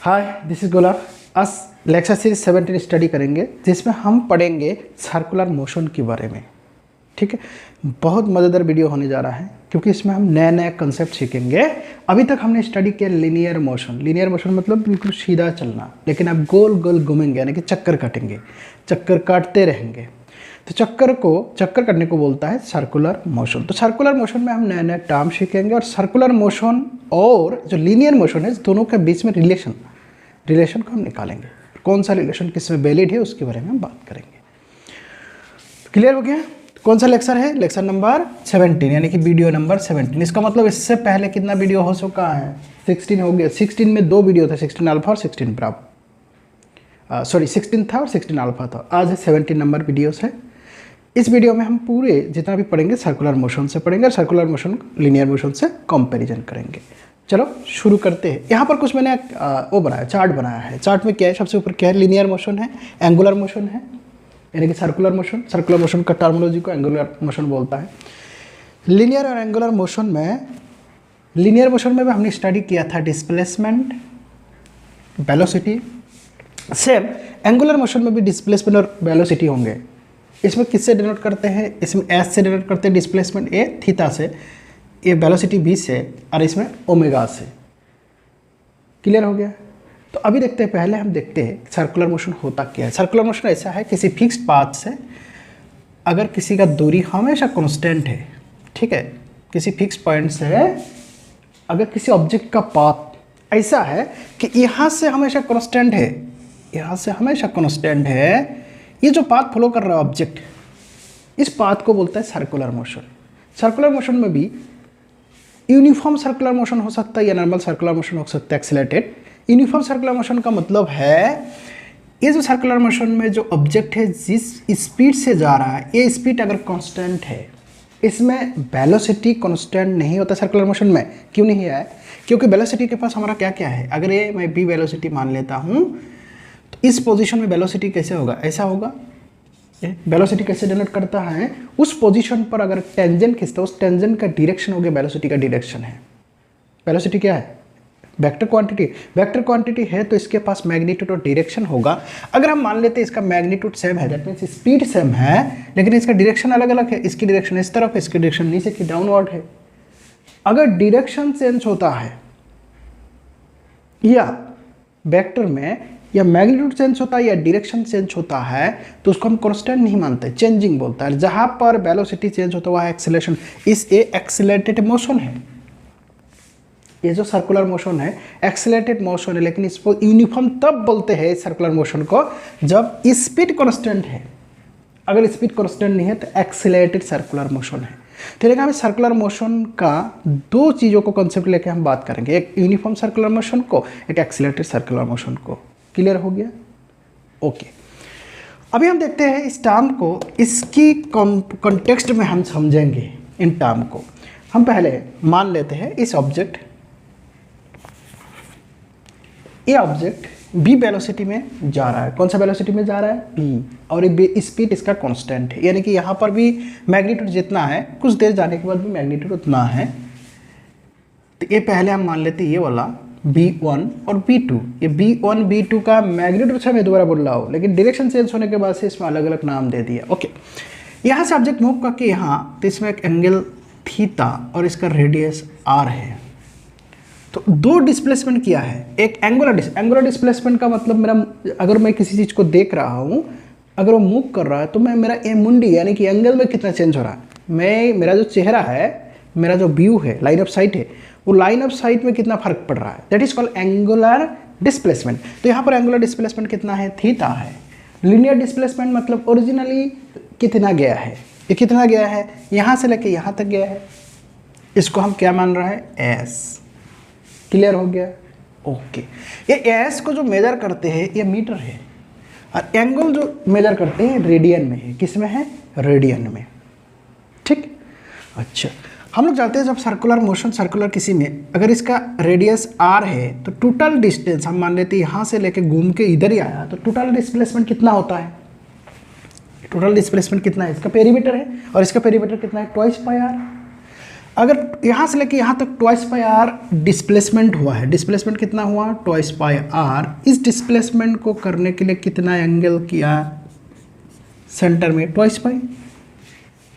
Hi, this is गोला। आज lecture series 17 study करेंगे जिसमें हम पढ़ेंगे सर्कुलर मोशन के बारे में। ठीक है, बहुत मज़ेदार वीडियो होने जा रहा है क्योंकि इसमें हम नए नए कंसेप्ट सीखेंगे। अभी तक हमने स्टडी किया लीनियर मोशन। लीनियर मोशन मतलब बिल्कुल सीधा चलना, लेकिन अब गोल गोल घूमेंगे यानी कि चक्कर काटेंगे, चक्कर काटते रहेंगे। तो चक्कर करने को बोलता है सर्कुलर मोशन। तो सर्कुलर मोशन में हम नए नए टर्म सीखेंगे और सर्कुलर मोशन और जो लीनियर मोशन है दोनों के बीच में रिलेशन को हम निकालेंगे। कौन सा रिलेशन किस में वैलिड है उसके बारे में हम बात करेंगे। क्लियर हो गया? कौन सा लेक्चर है? लेक्चर नंबर 17 यानी कि वीडियो नंबर 17। इसका मतलब इससे पहले कितना वीडियो हो चुका है? 16 हो गया। 16 में दो वीडियो थे, 16 अल्फा और 16 ब्राव। 16 था और 16 अल्फा था। आज है 17 नंबर वीडियोस है। इस वीडियो में हम पूरे जितना भी पढ़ेंगे सर्कुलर मोशन से पढ़ेंगे और सर्कुलर मोशन लीनियर मोशन से कंपैरिजन करेंगे। चलो शुरू करते हैं। यहाँ पर कुछ मैंने वो बनाया, चार्ट बनाया है। चार्ट में क्या है? सबसे ऊपर क्या है? लीनियर मोशन है, एंगुलर मोशन है यानी कि सर्कुलर मोशन। सर्कुलर मोशन का टर्मिनोलॉजी को एंगुलर मोशन बोलता है। लीनियर और एंगुलर मोशन में, लीनियर मोशन में भी हमने स्टडी किया था displacement, velocity. Same angular motion में भी डिस्प्लेसमेंट और वेलोसिटी होंगे। इसमें किससे डिनोट करते हैं? इसमें एस से डिनोट करते हैं डिस्प्लेसमेंट, ए थीटा से, ये वेलोसिटी बी से, और इसमें ओमेगा से। क्लियर हो गया? तो अभी देखते हैं, पहले हम देखते हैं सर्कुलर मोशन होता क्या है। सर्कुलर मोशन ऐसा है, किसी फिक्स्ड पाथ से अगर किसी का दूरी हमेशा कांस्टेंट है, ठीक है, किसी फिक्स पॉइंट से अगर किसी ऑब्जेक्ट का पाथ ऐसा है कि यहाँ से हमेशा कांस्टेंट है, यहाँ से हमेशा कांस्टेंट है, ये जो पाथ फॉलो कर रहा है ऑब्जेक्ट, इस पाथ को बोलता है सर्कुलर मोशन। सर्कुलर मोशन में भी यूनिफॉर्म सर्कुलर मोशन हो सकता है या नॉर्मल सर्कुलर मोशन हो सकता है, एक्सीलरेटेड। यूनिफॉर्म सर्कुलर मोशन का मतलब है ये जो सर्कुलर मोशन में जो ऑब्जेक्ट है जिस स्पीड से जा रहा है, ये स्पीड अगर कांस्टेंट है, इसमें वेलोसिटी कांस्टेंट नहीं होता सर्कुलर मोशन में। क्यों नहीं है? क्योंकि वेलोसिटी के पास हमारा क्या क्या है। अगर ये मैं बी वेलोसिटी मान लेता हूँ तो इस पोजीशन में वेलोसिटी कैसे होगा? ऐसा होगा। वेलोसिटी कैसे डिनोट करता है? उस पोजीशन पर अगर टेंजेंट खींचता है, उस टेंजेंट का डायरेक्शन हो गया वेलोसिटी का डायरेक्शन है। वेलोसिटी क्या है? Vector quantity. वेक्टर क्वांटिटी है तो इसके पास मैग्नीट्यूड और डायरेक्शन होगा। अगर हम मान लेते हैं इसका मैग्नीट्यूड सेम है, दैट मीन्स स्पीड सेम है, लेकिन इसका डायरेक्शन अलग अलग है। इसकी डायरेक्शन इस तरफ है, इसकी डायरेक्शन नीचे की डाउनवर्ड है। अगर डायरेक्शन चेंज होता है या वेक्टर में या मैग्नीट्यूड चेंज होता है या डायरेक्शन चेंज होता है तो उसको हम कांस्टेंट नहीं मानते, चेंजिंग बोलता है। जहां पर वेलोसिटी चेंज होता है वह एक्सीलरेशन, इस ए एक्सीलरेटेड मोशन है। ये जो सर्कुलर मोशन है एक्सीलरेटेड मोशन है, लेकिन इसको यूनिफॉर्म तब बोलते हैं सर्कुलर मोशन को जब स्पीड कांस्टेंट है। अगर स्पीड कांस्टेंट नहीं है तो एक्सीलरेटेड सर्कुलर मोशन है। तो देखा, हमें सर्कुलर मोशन का दो चीज़ों को कॉन्सेप्ट लेके हम बात करेंगे, एक यूनिफॉर्म सर्कुलर मोशन को, एक एक्सीलरेटेड सर्कुलर मोशन को। क्लियर हो गया? ओके। अभी हम देखते हैं इस टर्म को, इसकी कॉन्टेक्स्ट में हम समझेंगे इन टर्म को। हम पहले मान लेते हैं इस ऑब्जेक्ट, ये ऑब्जेक्ट बी वेलोसिटी में जा रहा है। कौन सा वेलोसिटी में जा रहा है? बी। और ये स्पीड इसका कांस्टेंट है, यानी कि यहाँ पर भी मैग्नीट्यूड जितना है, कुछ देर जाने के बाद भी मैग्नीट्यूड उतना है। तो ये पहले हम मान लेते हैं ये वाला B1 और B2। ये B1 B2 का मैग्नीट्यूड से मैं दोबारा बोल रहा हूँ, लेकिन डायरेक्शन चेंज होने के बाद से इसमें अलग अलग नाम दे दिया। ओके, यहाँ से ऑब्जेक्ट मूव करके यहाँ, तो इसमें एक एंगल थीटा और इसका रेडियस r है। तो दो डिस्प्लेसमेंट किया है, एक एंगुलर डिस्प्लेसमेंट का मतलब मेरा, अगर मैं किसी चीज़ को देख रहा हूँ, अगर वो मूव कर रहा है तो मैं, मेरा ए मुंडी यानी कि एंगल में कितना चेंज हो रहा है, मेरा जो चेहरा है, मेरा जो व्यू है, लाइन ऑफ साइट है, वो लाइन ऑफ साइट में कितना फर्क पड़ रहा है, that is called angular displacement. तो यहाँ पर एंगुलर डिस्प्लेसमेंट कितना है? थीटा है। लीनियर डिस्प्लेसमेंट मतलब ओरिजिनली कितना गया है, ये कितना गया है, यहाँ से लेके यहाँ तक गया है, इसको हम क्या मान रहा है? एस। क्लियर हो गया? ओके। ये एस को जो मेजर करते हैं ये मीटर है, और एंगल जो मेजर करते हैं रेडियन में है। किस में है? रेडियन में। ठीक। अच्छा, हम लोग जानते हैं जब सर्कुलर मोशन, सर्कुलर किसी में अगर इसका रेडियस r है तो टोटल डिस्टेंस हम मान लेते हैं यहाँ से लेके घूम के इधर ही आया, तो टोटल डिस्प्लेसमेंट कितना होता है? टोटल डिस्प्लेसमेंट कितना है? इसका पेरीमीटर है और इसका पेरीमीटर कितना है? 2πr। अगर यहाँ से लेके यहाँ तक ट्वाइस पाई आर डिस्प्लेसमेंट हुआ है, डिस्प्लेसमेंट कितना हुआ ट्वाइस पाई आर, इस डिस्प्लेसमेंट को करने के लिए कितना एंगल किया सेंटर में ट्वाइस पाई।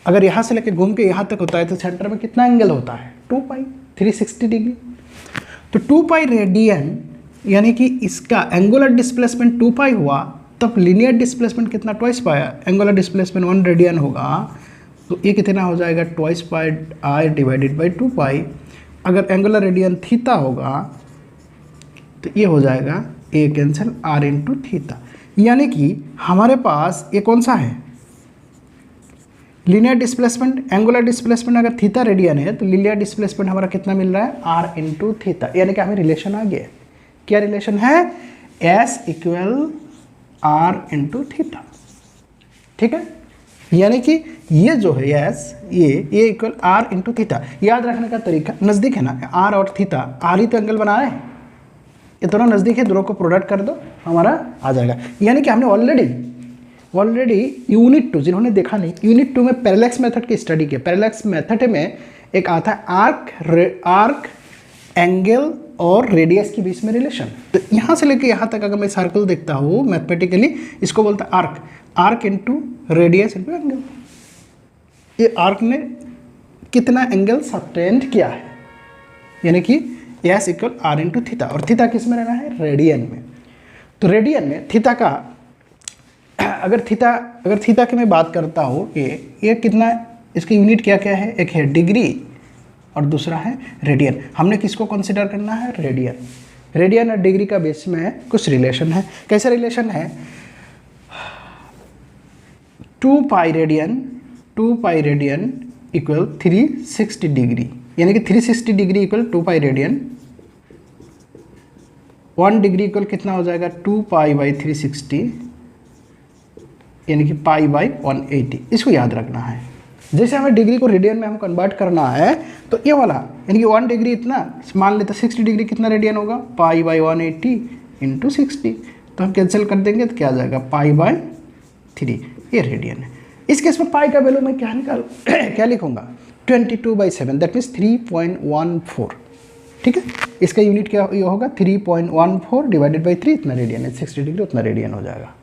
अगर यहाँ से लेके घूम के यहाँ तक होता है तो सेंटर में कितना एंगल होता है 2 पाई 360 डिग्री। तो 2 पाई रेडियन यानी कि इसका एंगुलर डिस्प्लेसमेंट 2 पाई हुआ, तब लीनियर डिस्प्लेसमेंट कितना twice pi, angular displacement 1 radian होगा, तो ये कितना हो जाएगा twice pi r divided by 2 pi. अगर एंगुलर रेडियन थीटा होगा तो ये हो जाएगा a cancel r into theta. यानी कि हमारे पास ये कौन सा है लीनियर डिस्प्लेसमेंट, एंगुलर डिस्प्लेसमेंट अगर थीटा रेडियन है तो लीनियर डिस्प्लेसमेंट हमारा कितना मिल रहा है आर इंटू थीटा। यानी कि हमें रिलेशन आ गया। क्या रिलेशन है s equal r into theta. ठीक है, यानी कि ये जो है एस ये इक्वल आर इंटू थीटा। याद रखने का तरीका नज़दीक है ना, आर और थीटा, आर ही तो एंगल बना रहे हैं, ये दोनों नज़दीक है, दोनों को प्रोडक्ट कर दो हमारा आ जाएगा। यानी कि हमने ऑलरेडी यूनिट 2, जिन्होंने देखा नहीं, यूनिट 2 में पैरेलैक्स मेथड की स्टडी किया। पैरेलैक्स मेथड में एक आता है आर्क एंगल और रेडियस के बीच में रिलेशन। तो यहाँ से लेके यहाँ तक अगर मैं सर्कल देखता हूँ मैथमेटिकली, इसको बोलता है arc into radius into angle. ये आर्क ने कितना एंगल सबटेंड किया है, यानी कि s equal r into theta, और थीटा किस में रहना है रेडियन में। तो रेडियन में थीटा का अगर थीटा की मैं बात करता हूँ, ये कितना, इसकी यूनिट क्या क्या है, एक है डिग्री और दूसरा है रेडियन। हमने किसको कंसिडर करना है रेडियन और डिग्री का बीच में कुछ रिलेशन है। कैसा रिलेशन है 2 पाई रेडियन इक्वल 360 डिग्री, यानी कि 360 degree equal 2 pi radian. 1 degree equal कितना हो जाएगा 2 पाई बाई 360, यानी कि पाई बाई 180। इसको याद रखना है। जैसे हमें डिग्री को रेडियन में हम कन्वर्ट करना है तो ये वाला, यानी कि 1 डिग्री इतना, मान लेते 60 डिग्री कितना रेडियन होगा पाई बाई 180 इंटू 60। तो हम कैंसिल कर देंगे तो क्या आ जाएगा पाई बाई 3, ये रेडियन है। इस केस में पाई का वैल्यू मैं क्या लिखूंगा 22/7, दैट मीन्स 3.14। ठीक है, इसका यूनिट क्या ये होगा 3.14 डिवाइडेड बाई 3, इतना रेडियन है, 60 डिग्री उतना रेडियन हो जाएगा।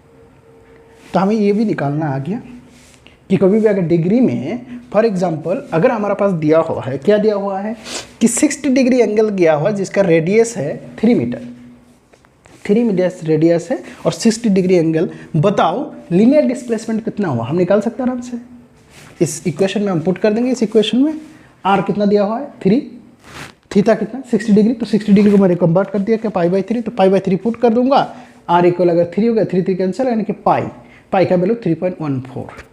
तो हमें ये भी निकालना आ गया कि कभी भी अगर डिग्री में फॉर एग्जांपल अगर हमारा पास दिया हुआ है, क्या दिया हुआ है कि 60 डिग्री एंगल गया हुआ जिसका रेडियस है 3 मीटर, 3 मीटर रेडियस है और 60 डिग्री एंगल, बताओ लीनियर डिस्प्लेसमेंट कितना हुआ, हम निकाल सकते हैं आराम से। इस इक्वेशन में हम पुट कर देंगे। इस इक्वेशन में आर कितना दिया हुआ है 3, थीटा कितना 60 डिग्री, तो 60 डिग्री को मैंने कन्वर्ट कर दिया क्या पाई बाई 3, तो पाई बाई 3 पुट कर दूंगा। आर इक्वल अगर 3 हो गया 3 कैंसिल, यानी कि पाई का वैल्यू 3.14,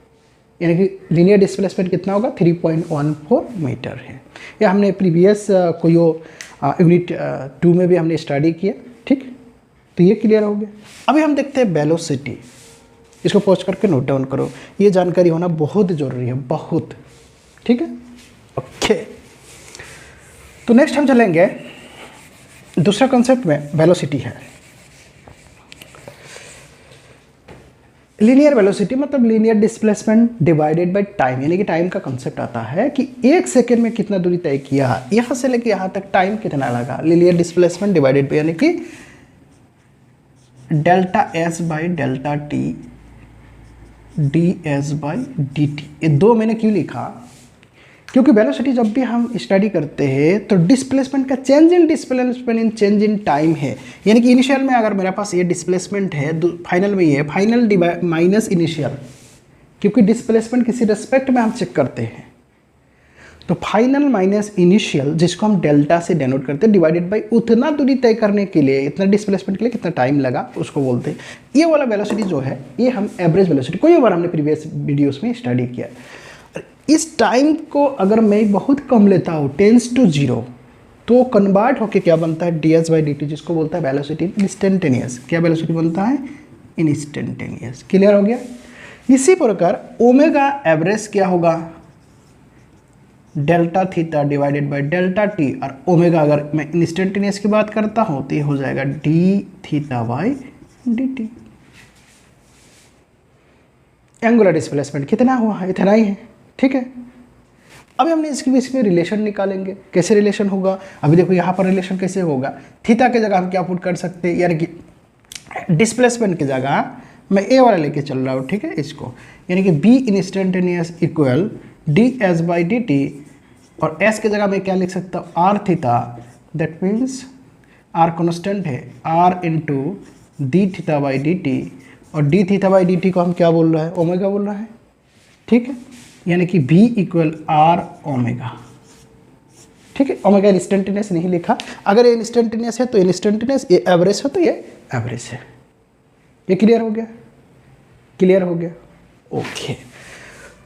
यानी कि लीनियर डिस्प्लेसमेंट कितना होगा 3.14 मीटर है। या हमने प्रीवियस कोई यूनिट 2 में भी हमने स्टडी किया। ठीक, तो ये क्लियर हो गया। अभी हम देखते हैं वेलोसिटी। इसको पॉज करके नोट डाउन करो, ये जानकारी होना बहुत ज़रूरी है, बहुत। ठीक है, ओके। तो नेक्स्ट हम चलेंगे दूसरा कॉन्सेप्ट में, वेलोसिटी है। लीनियर वेलोसिटी मतलब linear displacement divided by time, यानी कि टाइम का कंसेप्ट आता है कि 1 सेकेंड में कितना दूरी तय किया, यहाँ से लेके यहाँ तक टाइम कितना लगा। लीनियर डिस्प्लेसमेंट डिवाइडेड बाय, यानी कि delta S by delta T D s by d T. ये 2 मैंने क्यों लिखा, क्योंकि वेलोसिटी जब भी हम स्टडी करते हैं तो डिस्प्लेसमेंट का change in change in time है। यानी कि इनिशियल में अगर मेरे पास ये डिस्प्लेसमेंट है, फाइनल में ये है, फाइनल माइनस इनिशियल, क्योंकि डिस्प्लेसमेंट किसी रेस्पेक्ट में हम चेक करते हैं। तो फाइनल माइनस इनिशियल, जिसको हम डेल्टा से डेनोट करते हैं, डिवाइडेड बाई उतना दूरी तय करने के लिए, इतना डिस्प्लेसमेंट के लिए कितना टाइम लगा, उसको बोलते हैं। ये वाला वेलोसिटी जो है ये हम एवरेज वेलोसिटी, कोई बार हमने प्रीवियस वीडियोस में स्टडी किया। इस टाइम को अगर मैं बहुत कम लेता हूँ 10 to 0, तो कन्वर्ट होके क्या बनता है ds बाई डी टी, जिसको बोलता है वेलोसिटी इंस्टेंटेनियस। क्या वेलोसिटी बनता है इंस्टेंटेनियस। क्लियर हो गया। इसी प्रकार ओमेगा एवरेज क्या होगा delta theta divided by delta T, और ओमेगा अगर मैं इंस्टेंटेनियस की बात करता हूँ तो ये हो जाएगा D theta by d T. Angular displacement कितना हुआ है, इतना ही है। ठीक है, अभी हमने इसके बीच में रिलेशन निकालेंगे। कैसे रिलेशन होगा, अभी देखो यहाँ पर रिलेशन कैसे होगा, थीटा की जगह हम क्या पुट कर सकते हैं, यानी कि डिस्प्लेसमेंट की जगह मैं ए वाला लेके चल रहा हूँ, ठीक है, इसको, यानी कि v instantaneous equal d s by d t, और एस की जगह मैं क्या लिख सकता हूँ, r theta, that means r constant है, r into d theta by d t, और d theta by d t को हम क्या बोल रहा है, ओमेगा बोल रहा है, ठीक है, यानी कि बी इक्वल आर ओमेगा, ठीक है। ओमेगा इंस्टेंटेनियस नहीं लिखा, अगर ये इंस्टेंटेनियस है तो इंस्टेंटेनियस, ये एवरेज है तो ये एवरेज है। ये क्लियर हो गया, क्लियर हो गया, ओके।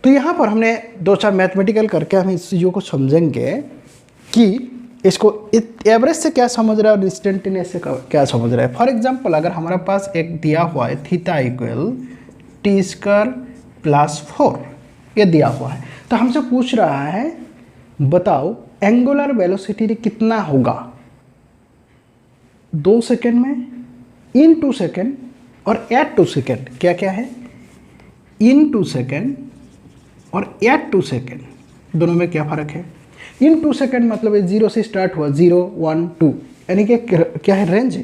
तो यहाँ पर हमने 2-4 मैथमेटिकल करके हम इस चीज़ों को समझेंगे कि इसको एवरेज से क्या समझ रहा है और इंस्टेंटेनियस से क्या समझ रहा है। फॉर एग्जांपल अगर हमारे पास एक दिया हुआ है theta equal t square plus 4, ये दिया हुआ है, तो हमसे पूछ रहा है बताओ एंगुलर वेलोसिटी कितना होगा 2 सेकेंड में, इन 2 सेकेंड और एट 2 सेकेंड। क्या क्या है, इन 2 सेकेंड और एट 2 सेकेंड, दोनों में क्या फ़र्क है। इन 2 सेकेंड मतलब 0 से स्टार्ट हुआ, 0 1 2, यानी कि क्या है, रेंज है,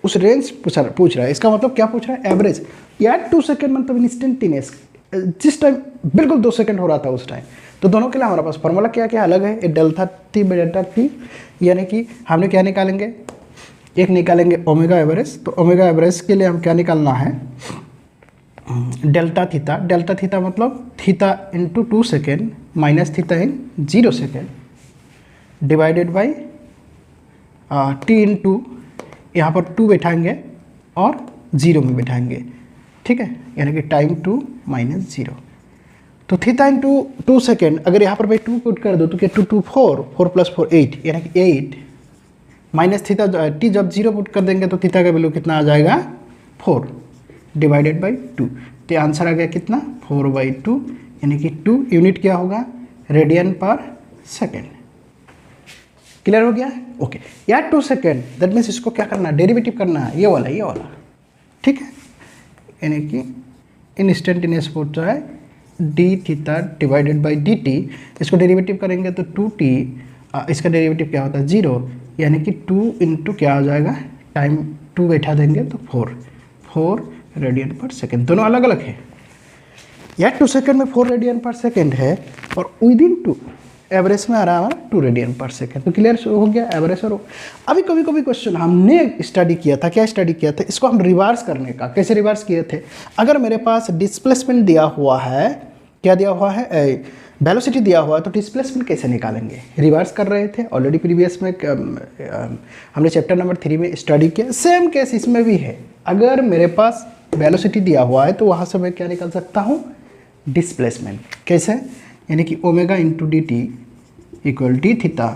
उस रेंज पूछ रहा है, इसका मतलब क्या पूछ रहा है, एवरेज। एट 2 सेकेंड मतलब इंस्टेंटेनियस, जिस टाइम बिल्कुल 2 सेकेंड हो रहा था उस टाइम। तो दोनों के लिए हमारे पास फॉर्मूला क्या क्या अलग है, delta T by delta T, यानी कि हमने क्या निकालेंगे, एक निकालेंगे ओमेगा एवरेज। तो ओमेगा एवरेज के लिए हम क्या निकालना है, डेल्टा थीटा, डेल्टा थीटा मतलब theta into 2 second minus theta in 0 second divided by T into, यहाँ पर 2 बैठाएंगे और 0 में बैठाएंगे, ठीक है, यानी कि टाइम 2 माइनस 0। तो थीटा इंटू 2 सेकेंड, अगर यहाँ पर मैं 2 पुट कर दूँ तो क्या 2 2 4, 4 प्लस 4 8, यानी कि 8 माइनस थीटा टी, जब 0 पुट कर देंगे तो थीटा का वैल्यू कितना आ जाएगा, 4 डिवाइडेड बाई 2। तो आंसर आ गया कितना, 4/2, यानी कि 2 यूनिट क्या होगा, रेडियन पर सेकेंड। क्लियर हो गया, ओके। या 2 सेकेंड दैट मीन्स इसको क्या करना है, डेरिवेटिव करना है, ये वाला, ठीक है, यानी कि इंस्टेंटेनियस पूछ रहा है D theta divided by d T, इसको डेरिवेटिव करेंगे तो 2t, इसका डेरिवेटिव क्या होता है 0, यानी कि 2 इंटू क्या आ जाएगा, टाइम 2 बैठा देंगे तो 4 रेडियन पर सेकेंड, दोनों अलग अलग है। या 2 सेकेंड में 4 रेडियन पर सेकेंड है और विद इन 2 एवरेज में आ रहा है 2 रेडियन पर सेकेंड। तो क्लियर हो गया एवरेज। और अभी कभी क्वेश्चन हमने स्टडी किया था, क्या स्टडी किया था, इसको हम रिवर्स करने का, कैसे रिवर्स किए थे, अगर मेरे पास डिस्प्लेसमेंट दिया हुआ है, क्या दिया हुआ है, वेलोसिटी दिया हुआ है, तो डिस्प्लेसमेंट कैसे निकालेंगे, रिवर्स कर रहे थे ऑलरेडी प्रीवियस में, हमने चैप्टर नंबर 3 में स्टडी किया। सेम केस इसमें भी है, अगर मेरे पास वेलोसिटी दिया हुआ है तो वहाँ से मैं क्या निकाल सकता हूँ, डिस्प्लेसमेंट। कैसे, यानी कि omega into D T equal d theta,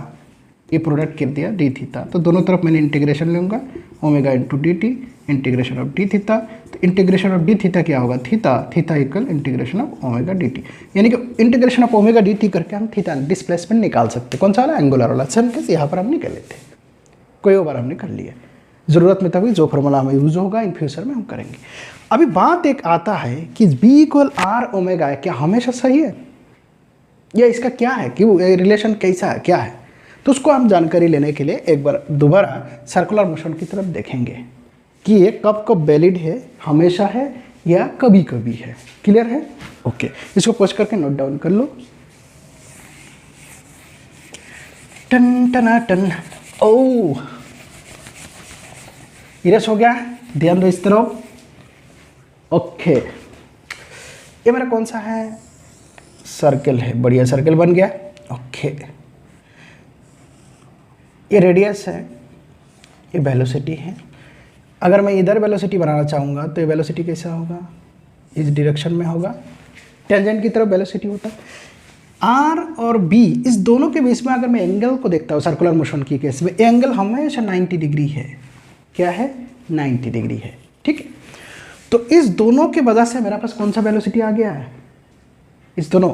ये प्रोडक्ट कर दिया डी थीटा, तो दोनों तरफ मैंने इंटीग्रेशन लूँगा, omega into D T integration of D theta, तो इंटीग्रेशन ऑफ डी थीटा क्या होगा, theta equal integration of omega D T, यानी कि integration of omega D T करके हम थीटा डिस्प्लेसमेंट निकाल सकते। कौन सा वाला, एंगुलर वाला। सेम केस यहाँ पर हम निकाले थे, कोई और बार हमने कर लिया, ज़रूरत में तभी जो फॉर्मूला हमें यूज़ होगा इन फ्यूचर में हम करेंगे। अभी बात एक आता है कि B इक्वल आर ओमेगा है, क्या हमेशा सही है, या इसका क्या है, कि रिलेशन कैसा है, क्या है, तो उसको हम जानकारी लेने के लिए एक बार दोबारा सर्कुलर मोशन की तरफ देखेंगे कि ये कब कब वैलिड है, हमेशा है या कभी कभी है। क्लियर है, ओके। इसको पोस्ट करके नोट डाउन कर लो। टन टना टन, ओ इरेस हो गया, ध्यान दो इस तरफ, ओके। ये मेरा कौन सा है, सर्कल है, बढ़िया सर्कल बन गया, ओके। ये रेडियस है, ये वेलोसिटी है। अगर मैं इधर वेलोसिटी बनाना चाहूँगा तो ये वेलोसिटी कैसा होगा, इस डायरेक्शन में होगा, टेंजेंट की तरफ वेलोसिटी होता है। आर और बी, इस दोनों के बीच में अगर मैं एंगल को देखता हूँ सर्कुलर मोशन की केस में, एंगल हमेशा 90 डिग्री है, क्या है, 90 डिग्री है, ठीक है। तो इस दोनों के वजह से मेरा पास कौन सा वेलोसिटी आ गया है, इस दोनों,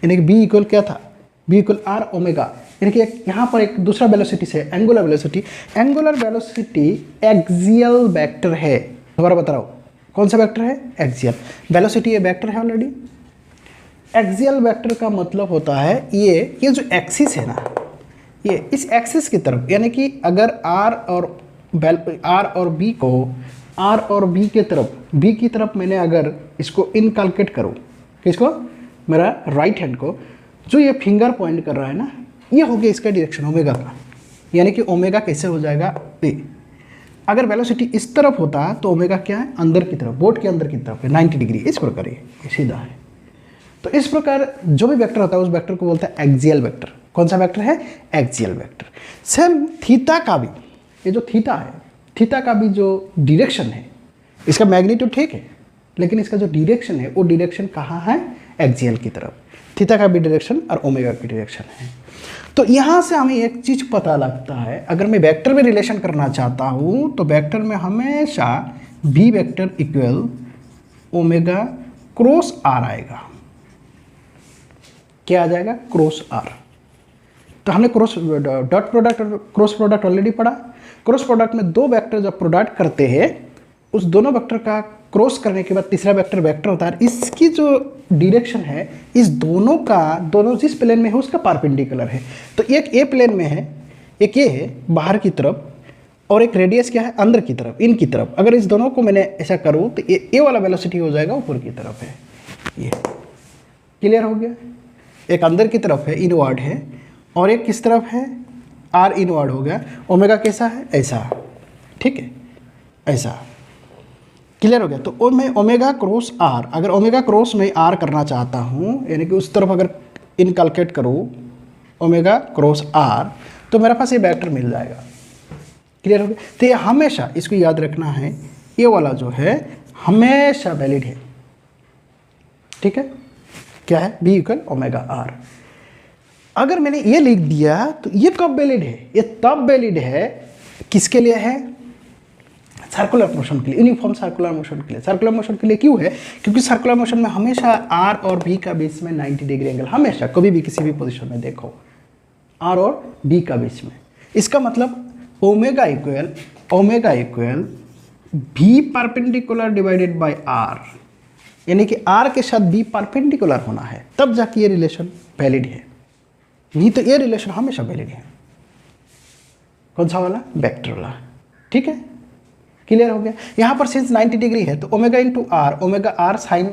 यानी कि बी इक्वल क्या था, बी इक्वल आर ओमेगा, यानी कि यहाँ पर एक दूसरा वेलोसिटी से angular velocity, angular velocity axial vector है। दोबारा बता रहा हूँ, कौन सा वेक्टर है, एक्सियल वेलोसिटी, ये वेक्टर है ऑलरेडी, एक्सियल वेक्टर का मतलब होता है ये जो एक्सिस है ना, ये इस एक्सिस की तरफ, यानी कि अगर आर और बी को आर और बी की तरफ मैंने अगर इसको इनकलकेट करूँ, किसको, मेरा राइट हैंड को, जो ये फिंगर पॉइंट कर रहा है ना, ये हो गया इसका डायरेक्शन ओमेगा का, यानी कि ओमेगा कैसे हो जाएगा ए। अगर वेलोसिटी इस तरफ होता तो ओमेगा क्या है, अंदर की तरफ, बोर्ड के अंदर की तरफ है, 90 डिग्री, इस प्रकार ये सीधा है। तो इस प्रकार जो भी वेक्टर होता है उस वेक्टर को बोलते हैं एक्सियल वेक्टर। कौन सा वेक्टर है, एक्सियल वेक्टर। सेम थीटा का भी, ये जो थीटा है, थीटा का भी जो डायरेक्शन है, इसका मैग्नीट्यूड ठीक है, लेकिन इसका जो डायरेक्शन है वो डायरेक्शन कहाँ है, एक्सियल की तरफ। थीटा का भी डायरेक्शन और ओमेगा की डायरेक्शन है। तो यहाँ से हमें एक चीज़ पता लगता है, अगर मैं वेक्टर में रिलेशन करना चाहता हूँ तो वेक्टर में हमेशा v vector equal omega cross r आएगा। क्या आ जाएगा, क्रॉस आर। तो हमने क्रॉस डॉट प्रोडक्ट और क्रॉस प्रोडक्ट ऑलरेडी पढ़ा। क्रॉस प्रोडक्ट में दो वेक्टर जब प्रोडक्ट करते हैं, उस दोनों वेक्टर का क्रॉस करने के बाद तीसरा वेक्टर होता है, इसकी जो डायरेक्शन है इस दोनों जिस प्लेन में है उसका परपेंडिकुलर है। तो एक ए प्लेन में है, एक ये है बाहर की तरफ, और एक रेडियस क्या है, अंदर की तरफ, इनकी तरफ। अगर इस दोनों को मैंने ऐसा करूँ तो ए वाला वेलोसिटी हो जाएगा ऊपर की तरफ है। ये क्लियर हो गया। एक अंदर की तरफ है, इनवर्ड है, और एक किस तरफ है, आर इनवर्ड हो गया। ओमेगा कैसा है, ऐसा, ठीक है, ऐसा। क्लियर हो गया। तो मैं ओमेगा क्रॉस आर, अगर ओमेगा क्रॉस में आर करना चाहता हूँ, यानी कि उस तरफ अगर इनकलकेट करूँ ओमेगा क्रॉस आर, तो मेरे पास ये वेक्टर मिल जाएगा। क्लियर हो गया। तो ये हमेशा इसको याद रखना है, ये वाला जो है हमेशा वैलिड है, ठीक है। क्या है, बी इक्वल ओमेगा आर। अगर मैंने ये लिख दिया तो ये कब वैलिड है, ये तब वैलिड है किसके लिए है, सर्कुलर मोशन के लिए, यूनिफॉर्म सर्कुलर मोशन के लिए। सर्कुलर मोशन के लिए क्यों है, क्योंकि सर्कुलर मोशन में हमेशा आर और बी का बीच में 90 डिग्री एंगल, हमेशा कभी भी किसी भी पोजीशन में देखो आर और बी का बीच में। इसका मतलब omega equal v perpendicular divided by r, यानी कि आर के साथ बी परपेंडिकुलर होना है, तब जाके ये रिलेशन वैलिड है, नहीं तो ये रिलेशन हमेशा वैलिड है। कौन सा वाला, वेक्टर वाला, ठीक है। क्लियर हो गया। यहाँ पर सिंस 90 डिग्री है तो omega into r, omega r sine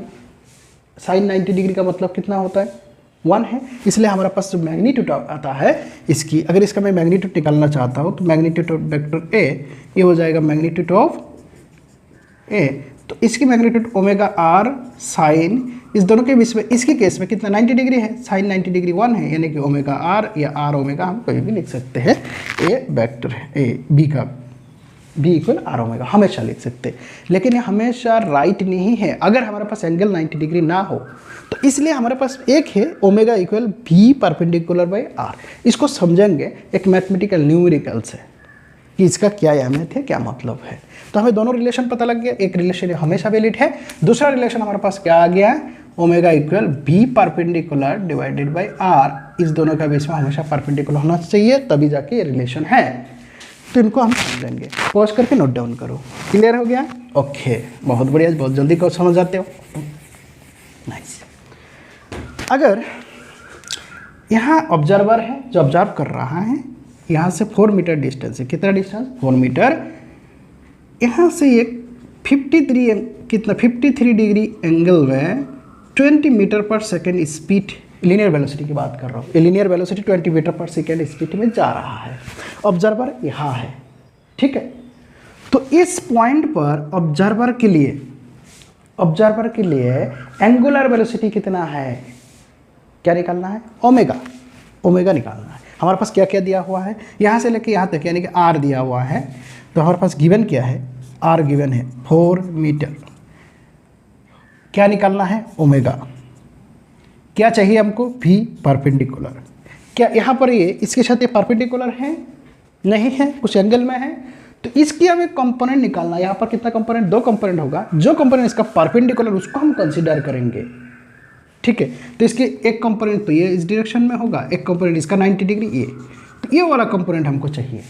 90 degree का मतलब कितना होता है, 1 है। इसलिए हमारे पास जो मैग्नीट्यूड आता है इसकी, अगर इसका मैं मैग्नीट्यूड निकालना चाहता हूँ तो मैग्नीट्यूड ऑफ वेक्टर ए, ये हो जाएगा मैग्नीट्यूड ऑफ ए। तो इसकी मैग्नीट्यूड ओमेगा आर साइन, इस दोनों के बीच में इसके केस में कितना 90 डिग्री है, साइन 90 डिग्री 1 है, यानी कि ओमेगा आर या आर ओमेगा हम कभी भी लिख सकते हैं। ए वेक्टर है, ए बी का बी इक्वल आर ओमेगा हमेशा लिख सकते हैं, लेकिन ये हमेशा राइट नहीं है अगर हमारे पास एंगल 90 डिग्री ना हो। तो इसलिए हमारे पास एक है omega equal v perpendicular by r. इसको समझेंगे एक मैथमेटिकल न्यूमेरिकल से कि इसका क्या अहमियत है, क्या मतलब है। तो हमें दोनों रिलेशन पता लग गया, एक रिलेशन हमेशा वैलिड है, दूसरा रिलेशन हमारे पास क्या आ गया, omega equal v perpendicular divided by r. इस दोनों का बीच में हमेशा परपेंडिकुलर होना चाहिए, तभी जाके ये रिलेशन है। तो इनको हम समझेंगे, पॉज करके नोट डाउन करो। क्लियर हो गया, ओके, बहुत बढ़िया, बहुत जल्दी को समझ जाते हो, नाइस। अगर यहाँ ऑब्जर्वर है जो ऑब्जर्व कर रहा है, यहाँ से 4 मीटर डिस्टेंस है, कितना डिस्टेंस, 4 मीटर। यहाँ से एक 53 डिग्री एंगल में 20 मीटर पर सेकेंड स्पीड, लीनियर वेलोसिटी की बात कर रहा हूँ, लीनियर वेलोसिटी 20 मीटर पर सेकेंड स्पीड में जा रहा है। ऑब्जर्वर यहाँ है, ठीक है। तो इस पॉइंट पर ऑब्जर्वर के लिए एंगुलर वेलोसिटी कितना है, क्या निकालना है, ओमेगा निकालना है। हमारे पास क्या क्या दिया हुआ है, यहाँ से लेके यहाँ तक, यानी कि आर दिया हुआ है। तो हमारे पास गिवन क्या है, आर गिवन है 4 मीटर। क्या निकालना है, ओमेगा। क्या चाहिए हमको, भी परपेंडिकुलर। क्या यहाँ पर ये इसके साथ ये परपेंडिकुलर है, नहीं है, कुछ एंगल में है, तो इसकी हमें कंपोनेंट निकालना है। यहाँ पर कितना कंपोनेंट, 2 कंपोनेंट होगा। जो कंपोनेंट इसका परपेंडिकुलर उसको हम कंसीडर करेंगे, ठीक है। तो इसके एक कंपोनेंट तो ये इस डायरेक्शन में होगा, एक कंपोनेंट इसका 90 डिग्री ये, तो ये वाला कंपोनेंट हमको चाहिए,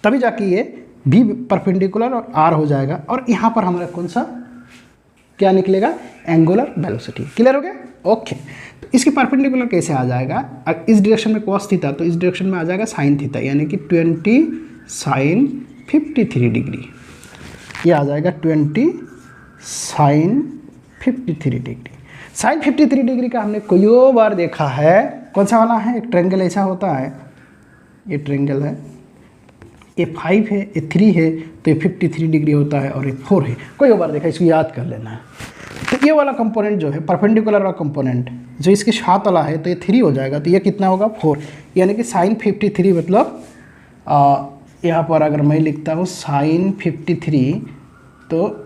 तभी जाके ये भी परपेंडिकुलर और आर हो जाएगा। और यहाँ पर हमारा कौन सा क्या निकलेगा, एंगुलर वेलोसिटी। क्लियर हो गया? ओके। तो इसकी परपेंडिकुलर कैसे आ जाएगा? इस डायरेक्शन में cos थीटा, तो इस डायरेक्शन में आ जाएगा sin थीटा, यानी कि 20 sin 53 डिग्री। ये आ जाएगा 20 sin 53 डिग्री। sin 53 डिग्री का हमने कई बार देखा है। कौन सा वाला है? एक ट्रायंगल ऐसा होता है, ये ट्रायंगल है, ये 5 है, ये 3 है, तो ये 53 डिग्री होता है, और ये 4 है। कोई बार देखा, इसको याद कर लेना है। तो ये वाला कंपोनेंट जो है परपेंडिकुलर वाला कंपोनेंट जो इसके साथ वाला है, तो ये 3 हो जाएगा, तो ये कितना होगा? 4, यानी कि sin 53 मतलब यहाँ पर अगर मैं लिखता हूँ sin 53, तो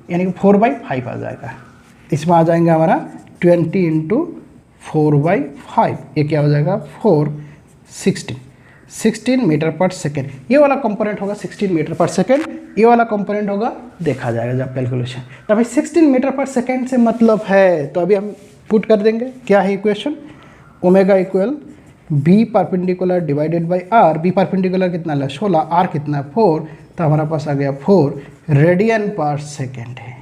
यानी कि 4/5 आ जाएगा। इसमें आ जाएंगे हमारा 20 इंटू 4/5, ये क्या हो जाएगा? 16 मीटर पर सेकेंड। ये वाला कंपोनेंट होगा 16 मीटर पर सेकेंड, ये वाला कंपोनेंट होगा, देखा जाएगा जब कैलकुलेशन। तो अभी 16 मीटर पर सेकेंड से मतलब है, तो अभी हम पुट कर देंगे। क्या है equation? Omega equal v perpendicular divided by r. V perpendicular कितना है? 16, आर कितना है? 4, तो हमारा पास आ गया 4 रेडियन पर सेकेंड है,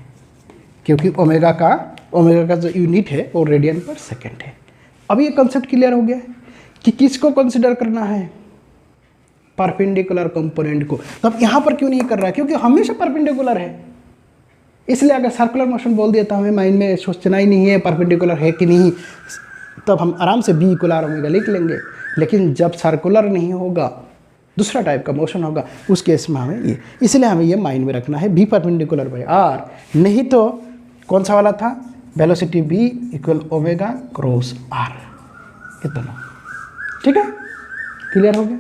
क्योंकि ओमेगा का जो यूनिट है वो रेडियन पर सेकेंड है। अब ये कंसेप्ट क्लियर हो गया कि किसको कंसिडर करना है? परपेंडिकुलर कंपोनेंट को। तो अब यहाँ पर क्यों नहीं कर रहा है? क्योंकि हमेशा परपेंडिकुलर है, इसलिए अगर सर्कुलर मोशन बोल दिया तो हमें माइंड में सोचना ही नहीं है परपेंडिकुलर है कि नहीं, तब हम आराम से बी इक्वल आर ओमेगा लिख लेंगे। लेकिन जब सर्कुलर नहीं होगा, दूसरा टाइप का मोशन होगा, उस केस में हमें ये, इसलिए हमें ये माइंड में रखना है बी परपेंडिकुलर बाई आर। नहीं तो कौन सा वाला था? Velocity v equal omega cross r, इतना। ठीक है, क्लियर हो गया?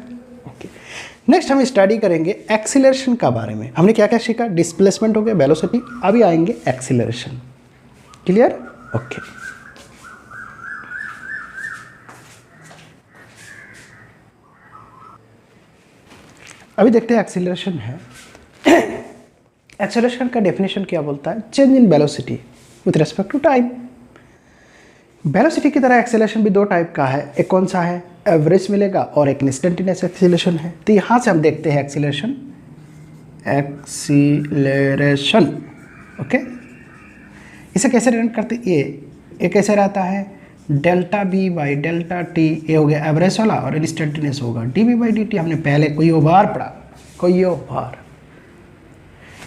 ओके। नेक्स्ट हम स्टडी करेंगे एक्सीलरेशन का बारे में। हमने क्या क्या सीखा? डिस्प्लेसमेंट हो गया, वेलोसिटी, अभी आएंगे एक्सीलरेशन। क्लियर? ओके। अभी देखते हैं एक्सीलरेशन है। एक्सीलरेशन का डेफिनेशन क्या बोलता है? Change in velocity with respect to time. Velocity की तरह एक्सीलरेशन भी दो टाइप का है। एक कौन सा है? एवरेज मिलेगा, और एक इंस्टेंटेनियस एक्सीलरेशन है। तो यहाँ से हम देखते हैं एक्सीलरेशन। ओके, इसे कैसे डिनोट करते? ये कैसे रहता है? Delta v by delta t, ये हो गया एवरेज वाला, और इंस्टेंटेनियस होगा d v by d t. हमने पहले कोई बार पढ़ा, कोई बार।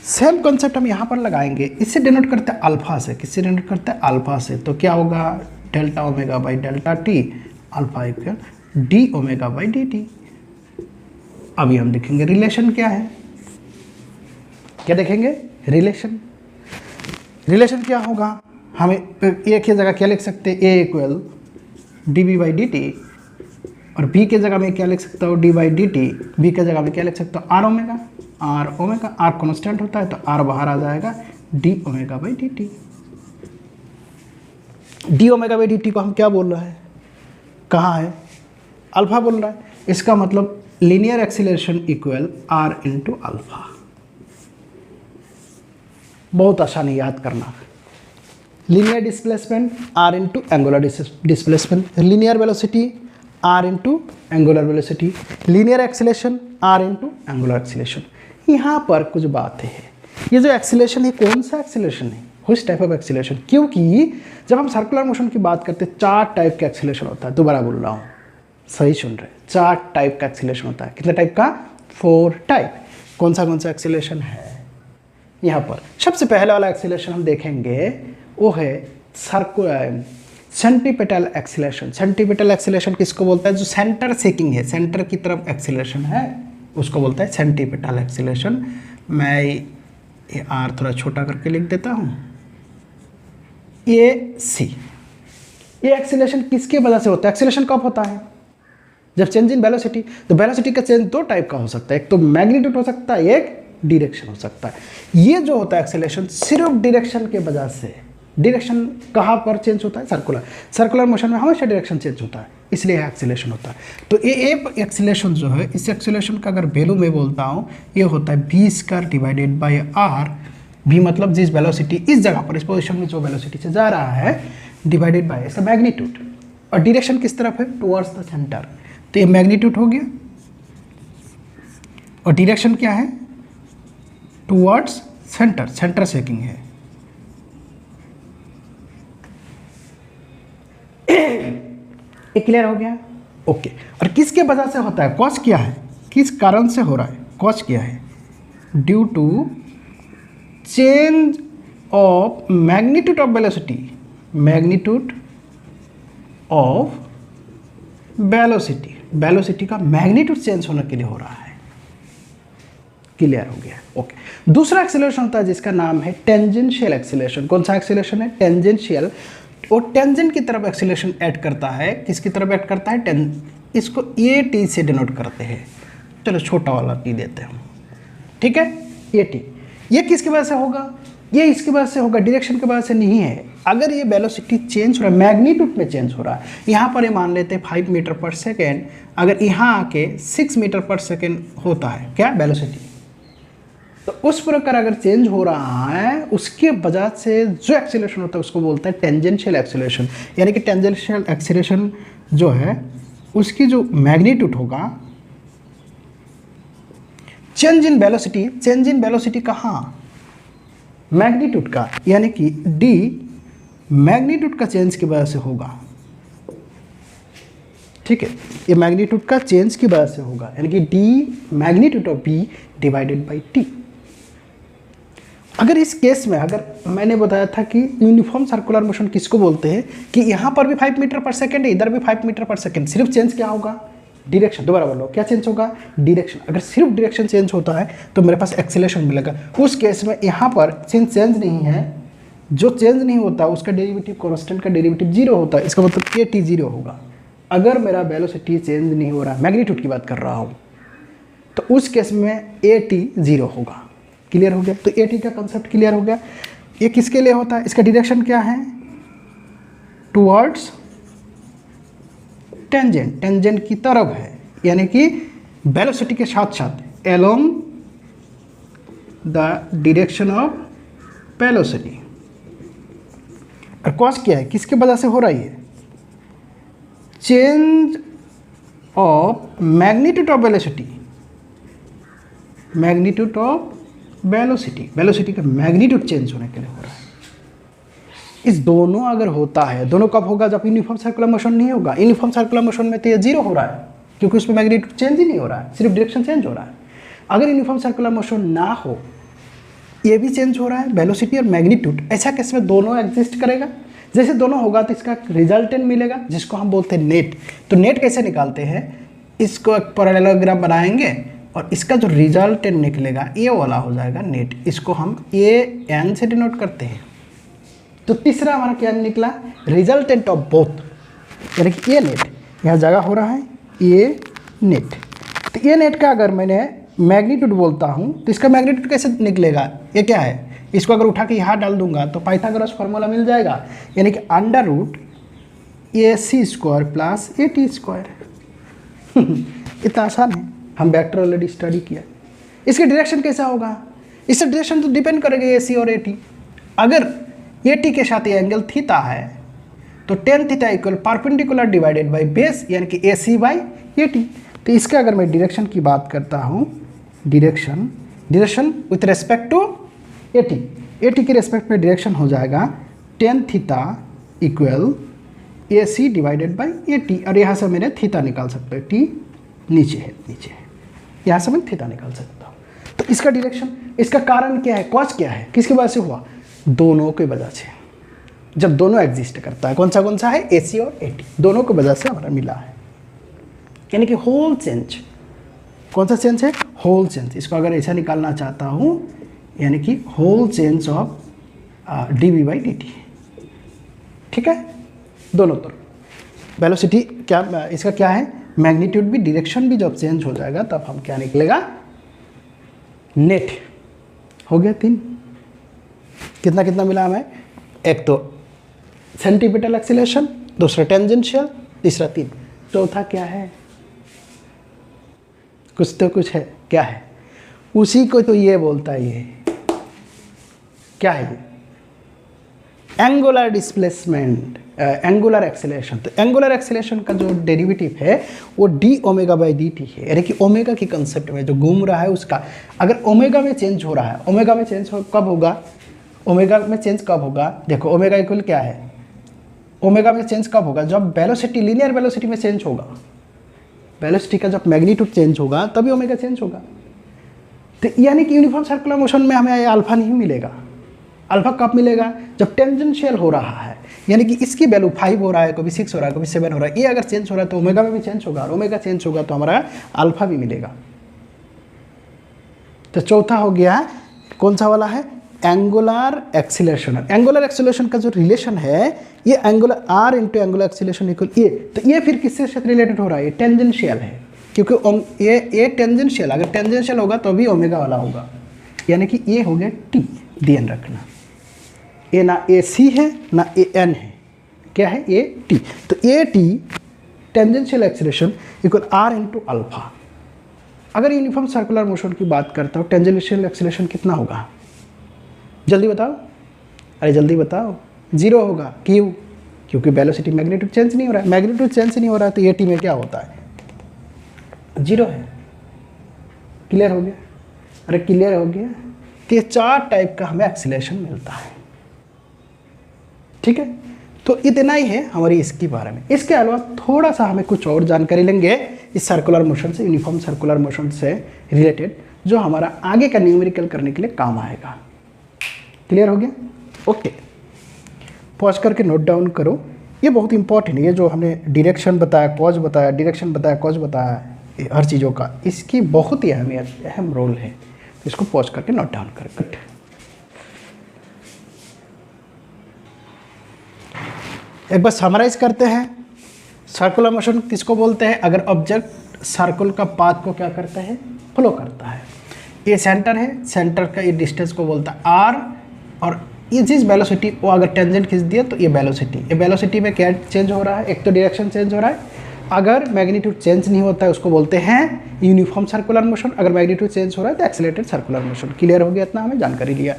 सेम कॉन्सेप्ट हम यहाँ पर लगाएंगे। इससे डिनोट करते हैं अल्फा से। किससे डिनोट करते हैं? अल्फा से। तो क्या होगा? Delta omega by delta T, alpha equal D omega by d T. अभी हम देखेंगे रिलेशन क्या है। क्या देखेंगे? रिलेशन क्या होगा? हमें एक ही जगह क्या लिख सकते हैं? A equal d v by d t, और बी के जगह में क्या लिख सकता हूँ? D by d t. V के जगह में क्या लिख सकता हूँ? Are omega. आर कॉन्स्टेंट होता है, तो आर बाहर आ जाएगा, D omega by d T. D omega by d t को हम क्या बोल रहे हैं? कहाँ है? अल्फा बोल रहा है। इसका मतलब linear acceleration equal r into alpha. बहुत आसान है याद करना। Linear displacement r into angular displacement, linear velocity r into angular velocity, linear acceleration r into angular acceleration. यहाँ पर कुछ बात है। ये जो एक्सीलरेशन है, कौन सा एक्सीलरेशन है? which type of acceleration? क्योंकि जब हम सर्कुलर मोशन की बात करते हैं, 4 टाइप का एक्सीलरेशन होता है। दोबारा बोल रहा हूँ, सही सुन रहे, 4 टाइप का एक्सीलरेशन होता है। कितने टाइप का? 4 टाइप। कौन सा एक्सीलरेशन है? यहाँ पर सबसे पहले वाला एक्सीलरेशन हम देखेंगे, वो है circular centripetal acceleration. Centripetal acceleration किसको बोलता है? जो सेंटर सेकिंग है, सेंटर की तरफ एक्सीलरेशन है, उसको बोलता है सेंट्रीपेटल एक्सीलरेशन। मैं ये आर थोड़ा छोटा करके लिख देता हूँ, ये सी। ये एक्सीलरेशन किसके वजह से होता है? एक्सीलरेशन कब होता है? जब चेंज इन वेलोसिटी। तो वेलोसिटी का चेंज 2 टाइप का हो सकता है, एक तो मैग्नीट्यूड हो सकता है, एक डायरेक्शन हो सकता है। ये जो होता है एक्सीलरेशन, सिर्फ डायरेक्शन के वजह से। डायरेक्शन कहाँ पर चेंज होता है? सर्कुलर मोशन में हमेशा डायरेक्शन चेंज होता है, इसलिए एक्सीलरेशन होता है। तो ये एक्सीलरेशन जो है, इस एक्सीलरेशन का अगर वैल्यू मैं बोलता हूँ, ये होता है v square divided by r. V मतलब जिस वेलोसिटी इस जगह पर, इस पोजीशन में जो वेलोसिटी से जा रहा है, डिवाइडेड बाई इसका मैग्नीट्यूड। और डायरेक्शन किस तरफ है? Towards the centre. तो ये मैग्नीट्यूड हो गया, और डायरेक्शन क्या है? टुवर्ड्स सेंटर शेकिंग है। ये क्लियर हो गया? ओके। और किसके वजह से होता है? कॉज क्या है, किस कारण से हो रहा है? कॉज क्या है? Due to change of magnitude of velocity, magnitude of velocity, velocity का मैग्नीट्यूड चेंज होने के लिए हो रहा है। क्लियर हो गया? ओके। दूसरा एक्सेलरेशन होता है जिसका नाम है टेंजेंशियल एक्सेलरेशन। कौन सा एक्सेलरेशन है? टेंजेंशियल। वो टेंजेंट की तरफ एक्सेलरेशन ऐड करता है। किसकी तरफ ऐड करता है? इसको ए टी से डिनोट करते हैं। चलो छोटा वाला टी देते हैं, ठीक है, ए टी। ये किसकी वजह से होगा? ये इसकी वजह से होगा, डायरेक्शन की वजह से नहीं है। अगर ये वेलोसिटी चेंज हो रहा है, मैग्नीट्यूड में चेंज हो रहा है, यहाँ पर ये मान लेते हैं 5 मीटर पर सेकेंड, अगर यहाँ आके 6 मीटर पर सेकेंड होता है क्या वेलोसिटी, तो उस प्रकार अगर चेंज हो रहा है उसके वजह से जो एक्सीलरेशन होता है उसको बोलते हैं टेंजेंशियल एक्सीलरेशन। यानी कि टेंजेंशियल एक्सीलरेशन जो है उसकी जो मैग्नीट्यूड होगा, change in velocity, change in velocity कहाँ? मैग्नीट्यूड का, यानी कि डी मैग्नीट्यूड का चेंज की वजह से होगा। ठीक है, ये मैग्नीट्यूड का चेंज की वजह से होगा, यानी कि d magnitude of v divided by t. अगर इस केस में, अगर मैंने बताया था कि यूनिफॉर्म सर्कुलर मोशन किसको बोलते हैं, कि यहाँ पर भी 5 मीटर पर सेकेंड है, इधर भी 5 मीटर पर सेकेंड, सिर्फ चेंज क्या होगा? डायरेक्शन। दोबारा बोलो, क्या चेंज होगा? डायरेक्शन। अगर सिर्फ डायरेक्शन चेंज होता है तो मेरे पास एक्सेलरेशन मिलेगा। उस केस में यहाँ पर सिंस चेंज नहीं है, जो चेंज नहीं होता उसका डेरिवेटिव, कांस्टेंट का डेरिवेटिव 0 होता है, इसका मतलब ए टी 0 होगा। अगर मेरा वेलोसिटी चेंज नहीं हो रहा, मैग्नीट्यूड की बात कर रहा हूँ, तो उस केस में ए टी 0 होगा। क्लियर हो गया? तो ए टी का कंसेप्ट क्लियर हो गया। ये किसके लिए होता है? इसका डायरेक्शन क्या है? टुवर्ड्स टेंजेंट, टेंजेंट की तरफ है, यानी कि वेलोसिटी के साथ साथ along the direction of velocity. और कॉज क्या है? किसके वजह से हो रही है? Change of magnitude of velocity, magnitude of velocity, velocity का मैग्नीट्यूड चेंज होने के लिए हो रहा है। इस दोनों अगर होता है, दोनों कब होगा? जब यूनिफॉर्म सर्कुलर मोशन नहीं होगा। यूनिफॉर्म सर्कुलर मोशन में तो ये 0 हो रहा है, क्योंकि उसमें मैग्नीट्यूड चेंज ही नहीं हो रहा है, सिर्फ डायरेक्शन चेंज हो रहा है। अगर यूनिफॉर्म सर्कुलर मोशन ना हो, ये भी चेंज हो रहा है, वेलोसिटी और मैग्नीट्यूड, ऐसा केस में दोनों एग्जिस्ट करेगा। जैसे दोनों होगा तो इसका रिजल्टेंट मिलेगा, जिसको हम बोलते हैं नेट। तो नेट कैसे निकालते हैं? इसको एक पैरेललोग्राम बनाएंगे और इसका जो रिजल्टेंट निकलेगा ये वाला हो जाएगा नेट। इसको हम ए एन से डिनोट करते हैं। तो तीसरा हमारा क्या निकला? रिजल्टेंट ऑफ बोथ, यानी कि ये नेट यहाँ जगह हो रहा है, ये नेट। तो ये नेट का अगर मैंने मैग्नीट्यूड बोलता हूँ तो इसका मैग्नीट्यूड कैसे निकलेगा? ये क्या है? इसको अगर उठा के यहाँ डाल दूंगा तो पाइथागोरस फार्मूला मिल जाएगा, यानी कि under root a c square plus a t square. इतना आसान है, हम वेक्टर ऑलरेडी स्टडी किया। इसकी डायरेक्शन कैसा होगा? इससे डायरेक्शन तो डिपेंड करेगा ए सी और ए टी। अगर ए टी के साथ ये एंगल थीटा है तो ten theta equal perpendicular divided by base, यानी कि ए सी बाई ए टी। तो इसका अगर मैं डायरेक्शन की बात करता हूँ, direction with respect to a t के रेस्पेक्ट में डायरेक्शन हो जाएगा tan theta equal a c divided by a t. और यहाँ से मैंने थीटा निकाल सकता हूँ, टी नीचे है, नीचे है, यहाँ से मैं थीटा निकाल सकता हूँ। तो इसका डायरेक्शन, इसका कारण क्या है? कॉज क्या है? किसकी वजह से हुआ? दोनों की वजह से। जब दोनों एग्जिस्ट करता है, कौन सा है? ए सी और ए टी, दोनों की वजह से हमारा मिला है, यानी कि होल चेंज। कौन सा चेंज है? Whole change. इसको अगर ऐसा निकालना चाहता हूँ, यानी कि whole change of d v by d t. ठीक है, दोनों तरफ वेलोसिटी क्या, इसका क्या है? मैग्नीट्यूड भी, डायरेक्शन भी जब चेंज हो जाएगा तब हम क्या निकलेगा? नेट। हो गया 3। कितना कितना मिला हमें? एक तो सेंटीपिटल एक्सीलरेशन, दूसरा टेंजेंशियल, तीसरा 3, चौथा क्या है? कुछ तो कुछ है, क्या है? उसी को तो ये बोलता है, ये क्या है? ये एंगुलर डिस्प्लेसमेंट। Angular acceleration. तो एंगुलर एक्सेलरेशन का जो डेरिवेटिव है वो D omega by d T है, यानी कि ओमेगा की कंसेप्ट में जो घूम रहा है उसका, अगर ओमेगा में चेंज हो रहा है, ओमेगा में चेंज कब होगा, ओमेगा में चेंज कब होगा, देखो ओमेगा इक्वल क्या है, ओमेगा में चेंज कब होगा, जब वेलोसिटी लीनियर वेलोसिटी में चेंज होगा, वेलोसिटी का जब मैग्नीट्यूड चेंज होगा तभी ओमेगा चेंज होगा। तो यानी कि यूनिफॉर्म सर्कुलर मोशन में हमें अल्फा नहीं मिलेगा। अल्फा कब मिलेगा, जब टेंजेंशियल हो रहा है, यानी कि इसकी वैल्यू 5 हो रहा है, कभी 6 हो रहा है, कभी 7 हो रहा है, ये अगर चेंज हो रहा है तो ओमेगा में भी चेंज होगा, और ओमेगा चेंज होगा तो हमारा अल्फा भी मिलेगा। तो चौथा हो गया कौन सा वाला है, एंगुलर एक्सीलरेशन। एंगुलर एक्सीलरेशन का जो रिलेशन है ये angular r into angular acceleration equal a, तो ये फिर किससे साथ रिलेटेड हो रहा है, ये टेंजेंशियल है, क्योंकि ये टेंजेंशियल, अगर टेंजेंशियल होगा तो भी ओमेगा वाला होगा, यानी कि ये हो गया टी, ध्यान रखना, ए ना ए सी है ना ए एन है, क्या है ए टी। तो a t tangential acceleration equal r into alpha. अगर यूनिफॉर्म सर्कुलर मोशन की बात करता हूँ, टेंजेंशियल एक्सीलरेशन कितना होगा, जल्दी बताओ, अरे जल्दी बताओ, 0 होगा। क्यों, क्योंकि वेलोसिटी मैग्नीट्यूड चेंज नहीं हो रहा है, मैग्नीट्यूड चेंज नहीं हो रहा है तो ए टी में क्या होता है, 0 है। क्लियर हो गया, अरे क्लियर हो गया कि ये 4 टाइप का हमें एक्सीलरेशन मिलता है, ठीक है। तो इतना ही है हमारी इसके बारे में। इसके अलावा थोड़ा सा हमें कुछ और जानकारी लेंगे इस सर्कुलर मोशन से, यूनिफॉर्म सर्कुलर मोशन से रिलेटेड, जो हमारा आगे का न्यूमेरिकल करने के लिए काम आएगा। क्लियर हो गया, ओके। पॉज करके नोट डाउन करो, ये बहुत इंपॉर्टेंट है, ये जो हमने डायरेक्शन बताया, कॉज बताया, डायरेक्शन बताया, कॉज बताया, हर चीज़ों का इसकी बहुत ही अहम रोल है, तो इसको पॉज करके नोट डाउन करें। एक बार समराइज करते हैं, सर्कुलर मोशन किसको बोलते हैं, अगर ऑब्जेक्ट सर्कल का पाथ को क्या करता है, फॉलो करता है। ये सेंटर है, सेंटर का ये डिस्टेंस को बोलता है आर, और ये जिस वेलोसिटी वो अगर टेंजेंट खींच दिया तो ये वेलोसिटी में क्या चेंज हो रहा है, एक तो डायरेक्शन चेंज हो रहा है, अगर मैग्नीट्यूड चेंज नहीं होता है उसको बोलते हैं यूनिफॉर्म सर्कुलर मोशन, अगर मैग्नीट्यूड चेंज हो रहा है तो एक्सेलरेटेड सर्कुलर मोशन। क्लियर हो गया, इतना हमें जानकारी लिया।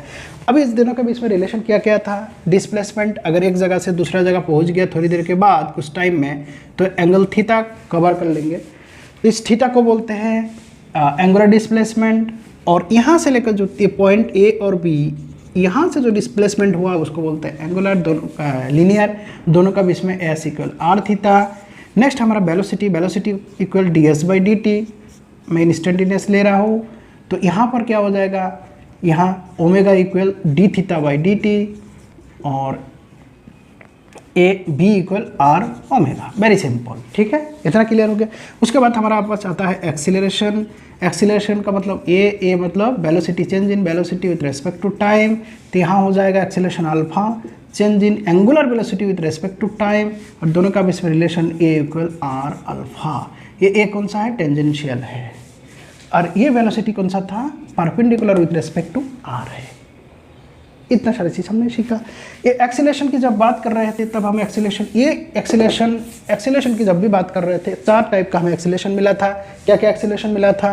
अभी इस दिनों के बीच में रिलेशन क्या था, डिस्प्लेसमेंट, अगर एक जगह से दूसरा जगह पहुंच गया थोड़ी देर के बाद कुछ टाइम में, तो एंगल थीटा कवर कर लेंगे, इस थीटा को बोलते हैं एंगुलर डिस्प्लेसमेंट, और यहाँ से लेकर जो पॉइंट ए और बी, यहाँ से जो डिस्प्लेसमेंट हुआ उसको बोलते हैं एंगुलर, दोनों लीनियर, दोनों का बीच में s equal r theta. Next हमारा velocity equal d s by d t, मैं इंस्टेंटेनियस ले रहा हूँ, तो यहाँ पर क्या हो जाएगा, यहाँ omega equal d theta by d t, और a v equal r omega, very simple, ठीक है, इतना क्लियर हो गया। उसके बाद हमारा पास आता है एक्सीलरेशन। एक्सीलरेशन का मतलब ए मतलब velocity, change in velocity with respect to time, तो यहाँ हो जाएगा acceleration alpha, change in angular velocity with respect to time, और दोनों का बीच में relation a equal r alpha. ये ए कौन सा है, टेंजेंशियल है, और ये वेलोसिटी कौन सा था, perpendicular with respect to r है। इतना सारी चीज़ हमने सीखा। ये एक्सीलरेशन की जब बात कर रहे थे तब हमें एक्सीलरेशन की जब भी बात कर रहे थे 4 टाइप का हमें एक्सीलरेशन मिला था। क्या क्या एक्सीलरेशन मिला था,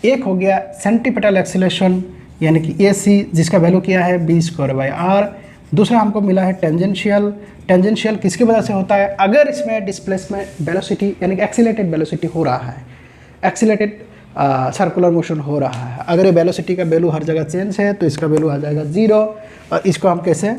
एक हो गया सेंट्रीपिटल एक्सीलरेशन, यानी कि ए सी, जिसका वैल्यू किया है बी स्क्वायर बाई आर। दूसरा हमको मिला है टेंजेंशियल किसकी वजह से होता है, अगर इसमें डिस्प्लेसमेंट वेलोसिटी यानी कि एक्सीलरेटेड वेलोसिटी हो रहा है, एक्सीलरेटेड सर्कुलर मोशन हो रहा है, अगर ये वेलोसिटी का वैल्यू हर जगह चेंज है तो इसका वैल्यू आ जाएगा 0, और इसको हम कैसे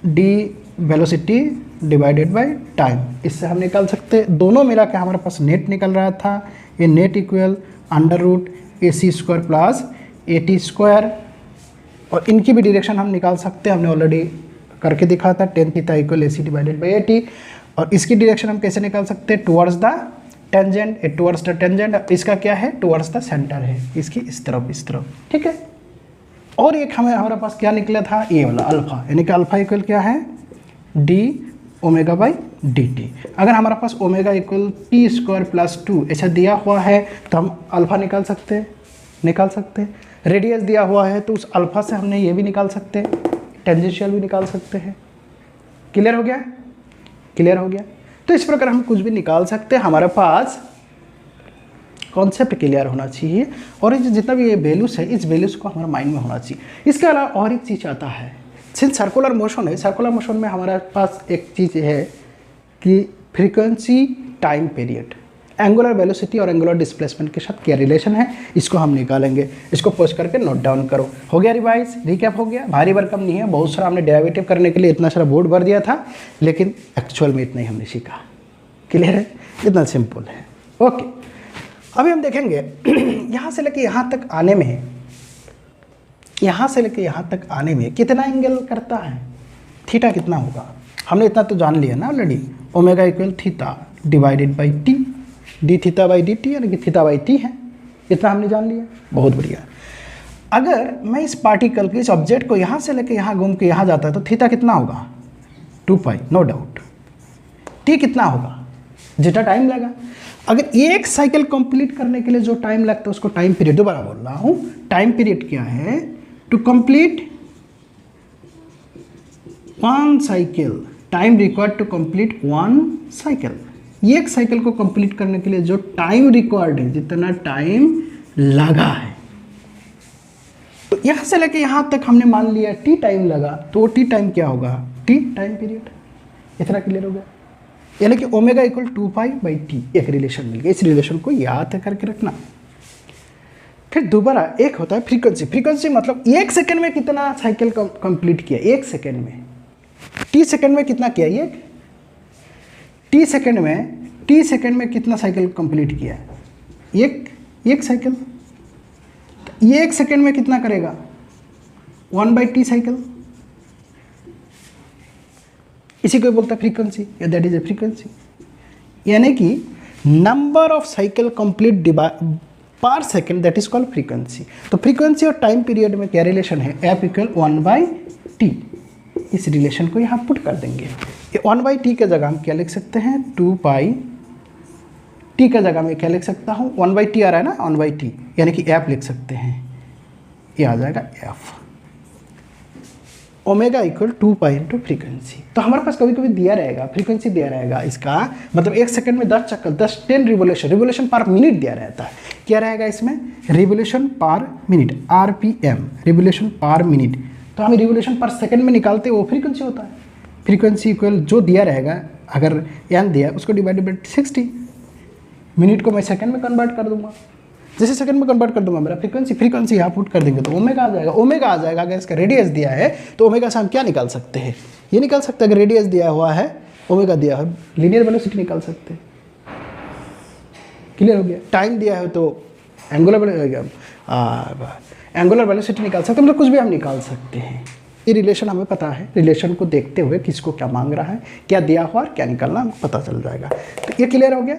D velocity divided by time, इससे हम निकाल सकते हैं। दोनों मिला के हमारे पास नेट निकल रहा था, ये net equal under root a c square plus a t square, और इनकी भी डायरेक्शन हम निकाल सकते हैं, हमने ऑलरेडी करके दिखा था, tan theta equal a c divided by a t. और इसकी डायरेक्शन हम कैसे निकाल सकते हैं, towards the tangent, towards the tangent, इसका क्या है, टुवर्ड्स द सेंटर है, इसकी इस तरफ, ठीक है। और एक हमारे पास क्या निकला था, ये वाला अल्फा, यानी कि अल्फा इक्वल क्या है, d omega by d t. अगर हमारे पास omega equal t square plus 2 ऐसा दिया हुआ है तो हम अल्फा निकाल सकते हैं। रेडियस दिया हुआ है तो उस अल्फा से हमने ये भी निकाल सकते हैं, टेंजेंशियल भी निकाल सकते हैं। क्लियर हो गया। तो इस प्रकार हम कुछ भी निकाल सकते हैं, हमारे पास कॉन्सेप्ट क्लियर होना चाहिए, और जितना भी ये वैल्यूज है इस वैल्यूज को हमारे माइंड में होना चाहिए। इसके अलावा और एक चीज़ आता है, सिंस सर्कुलर मोशन है, सर्कुलर मोशन में हमारे पास एक चीज़ है कि frequency time period angular velocity और एंगुलर डिस्प्लेसमेंट के साथ क्या रिलेशन है, इसको हम निकालेंगे। इसको पोस्ट करके नोट डाउन करो। हो गया रिवाइज, रिकैप हो गया। भारी भरकम नहीं है, बहुत सारा हमने डेरिवेटिव करने के लिए इतना सारा बोर्ड भर दिया था, लेकिन एक्चुअल में इतना ही हमने सीखा। क्लियर है, इतना सिंपल है। ओके, अभी हम देखेंगे यहाँ से लेके यहाँ तक आने में, यहाँ से लेके यहाँ तक आने में कितना एंगल करता है, थीटा कितना होगा। हमने इतना तो जान लिया ना already, omega equal theta divided by T, D theta by d T, यानी कि थीटा बाई टी है। इतना हमने जान लिया, बहुत बढ़िया। अगर मैं इस पार्टिकल के, इस ऑब्जेक्ट को यहाँ से लेके यहाँ घूम के यहाँ जाता है तो थीटा कितना होगा, 2 पाई, नो डाउट। टी कितना होगा, जितना टाइम लगा। अगर एक साइकिल कंप्लीट करने के लिए जो टाइम लगता है उसको टाइम पीरियड, दोबारा बोल रहा हूँ, टाइम पीरियड क्या है, to complete 1 cycle, time required to complete 1 cycle. एक साइकिल को कंप्लीट करने के लिए जो टाइम रिक्वायर्ड है, जितना टाइम लगा है, तो यहां से लेके यहां तक हमने मान लिया टी टाइम लगा, तो टी टाइम क्या होगा, टी टाइम पीरियड। इतना क्लियर हो गया, यानी कि omega equal 2 pi by T, एक रिलेशन मिल गया। इस रिलेशन को याद करके रखना। फिर दोबारा एक होता है फ्रीक्वेंसी। फ्रीक्वेंसी मतलब 1 सेकेंड में कितना साइकिल कंप्लीट किया, 1 सेकेंड में। टी सेकेंड में कितना किया, ये टी सेकेंड में कितना साइकिल कंप्लीट किया, एक साइकिल। तो 1 सेकेंड में कितना करेगा, 1 बाई टी साइकिल। इसी को बोलता है फ्रीक्वेंसी, या दैट इज ए फ्रीक्वेंसी। यानी कि नंबर ऑफ साइकिल कंप्लीट पर second, that is called frequency. तो फ्रीक्वेंसी और टाइम पीरियड में क्या रिलेशन है, एफ इक्वल 1 बाई टी। इस रिलेशन को यहाँ पुट कर देंगे। ये 1 बाई टी के जगह हम क्या लिख सकते हैं, 2 पाई टी के जगह में क्या लिख सकता हूँ, 1 बाई टी आ रहा है ना, 1 बाई टी, यानी कि एफ लिख सकते हैं। ये आ जाएगा F, omega equal 2 pi into frequency. तो हमारे पास कभी कभी दिया रहेगा, फ्रीक्वेंसी दिया रहेगा, इसका मतलब 1 सेकंड में 10 चक्कर, 10 रिवोल्यूशन पर मिनट दिया रहता है। क्या रहेगा इसमें, revolution per minute, RPM, revolution per minute. तो हम रिवोल्यूशन पर सेकंड में निकालते वो फ्रीक्वेंसी होता है। फ्रीक्वेंसी इक्वल जो दिया रहेगा, अगर एन दिया उसको डिवाइडेड बाई 60, मिनट को मैं सेकंड में कन्वर्ट कर दूंगा। जैसे सेकंड में कन्वर्ट कर दूंगा, मेरा फ्रीक्वेंसी यहाँ पुट कर देंगे तो ओमेगा आ जाएगा। ओमेगा आ जाएगा। अगर इसका रेडियस दिया है तो ओमेगा से हम क्या निकाल सकते हैं, ये निकाल सकते हैं। अगर रेडियस दिया हुआ है, ओमेगा दिया है, लीनियर वेलोसिटी निकाल सकते हैं। क्लियर हो गया। टाइम दिया है तो एंगुलर वेलोसिटी निकाल सकते हैं, मतलब कुछ भी हम निकाल सकते हैं। ये रिलेशन हमें पता है, रिलेशन को देखते हुए किसको क्या मांग रहा है, क्या दिया हुआ और क्या निकालना हमको पता चल जाएगा। तो ये क्लियर हो गया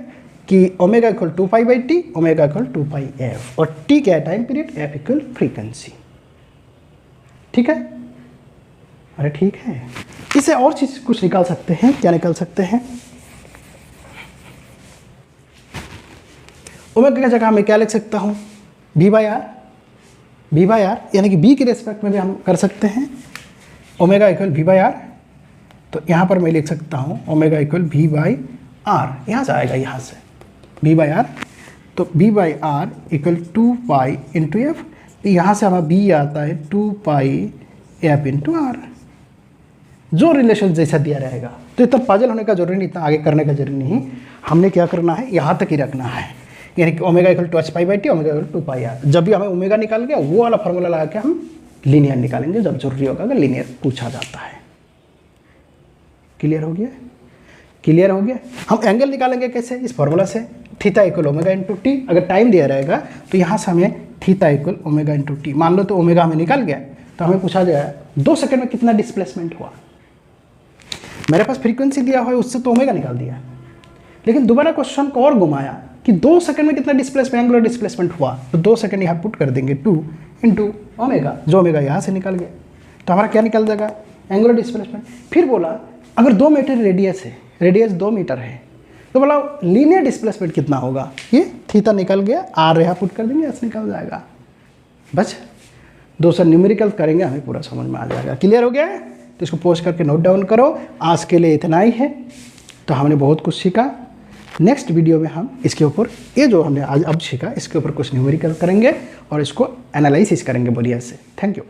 कि omega equal 2 pi by t, omega equal 2 pi F, और टी क्या है, time period, F equal frequency. ठीक है, अरे ठीक है। इसे और चीज कुछ निकाल सकते हैं, क्या निकाल सकते हैं, ओमेगा की जगह मैं क्या लिख सकता हूँ, बी बाई आर, यानी कि बी के रेस्पेक्ट में भी हम कर सकते हैं। Omega equal v by r, तो यहाँ पर मैं लिख सकता हूँ omega equal v by r, यहाँ से आएगा, यहाँ से बी बाई आर, तो v by r equal 2 pi into f. यहाँ से हमारा बी आता है 2 पाई एफ इंटू आर, जो रिलेशन जैसा दिया रहेगा। तो इतना पजल होने का जरूरी नहीं, इतना आगे करने का जरूरी नहीं। हमने क्या करना है, यहाँ तक ही रखना है, यानी कि omega equal 2 pi by t, omega equal 2 pi r. जब भी हमें ओमेगा निकाल गया, वो वाला फॉर्मूला लगा के हम लीनियर निकालेंगे जब जरूरी होगा, अगर लीनियर पूछा जाता है। क्लियर हो गया, क्लियर हो गया। हम एंगल निकालेंगे कैसे, इस फॉर्मूला से, theta equal omega into T. अगर टाइम दिया रहेगा तो यहाँ से हमें theta equal omega into T, मान लो तो ओमेगा हमें निकल गया, तो हमें पूछा जाए 2 सेकंड में कितना डिस्प्लेसमेंट हुआ। मेरे पास फ्रीक्वेंसी दिया हुआ है, उससे तो ओमेगा निकाल दिया, लेकिन दोबारा क्वेश्चन को और घुमाया कि 2 सेकंड में कितना डिस्प्लेसमेंट, एंगुलर डिस्प्लेसमेंट हुआ, तो 2 सेकंड यहाँ पुट कर देंगे 2 इंटू ओमेगा, जो ओमेगा यहाँ से निकल गया, तो हमारा क्या निकल जाएगा, एंगुलर डिस्प्लेसमेंट। फिर बोला अगर 2 मीटर रेडियस है, रेडियस 2 मीटर है, तो बोला लीनियर डिस्प्लेसमेंट कितना होगा, ये थीटा निकल गया, आर यहाँ पुट कर देंगे, एस निकल जाएगा। बस 2 से न्यूमेरिकल करेंगे, हमें पूरा समझ में आ जाएगा। क्लियर हो गया है, तो इसको पोस्ट करके नोट डाउन करो। आज के लिए इतना ही है, तो हमने बहुत कुछ सीखा। नेक्स्ट वीडियो में हम इसके ऊपर, ये जो हमने आज अब सीखा, इसके ऊपर कुछ न्यूमेरिकल करेंगे और इसको एनालिसिस करेंगे बढ़िया से। Thank you.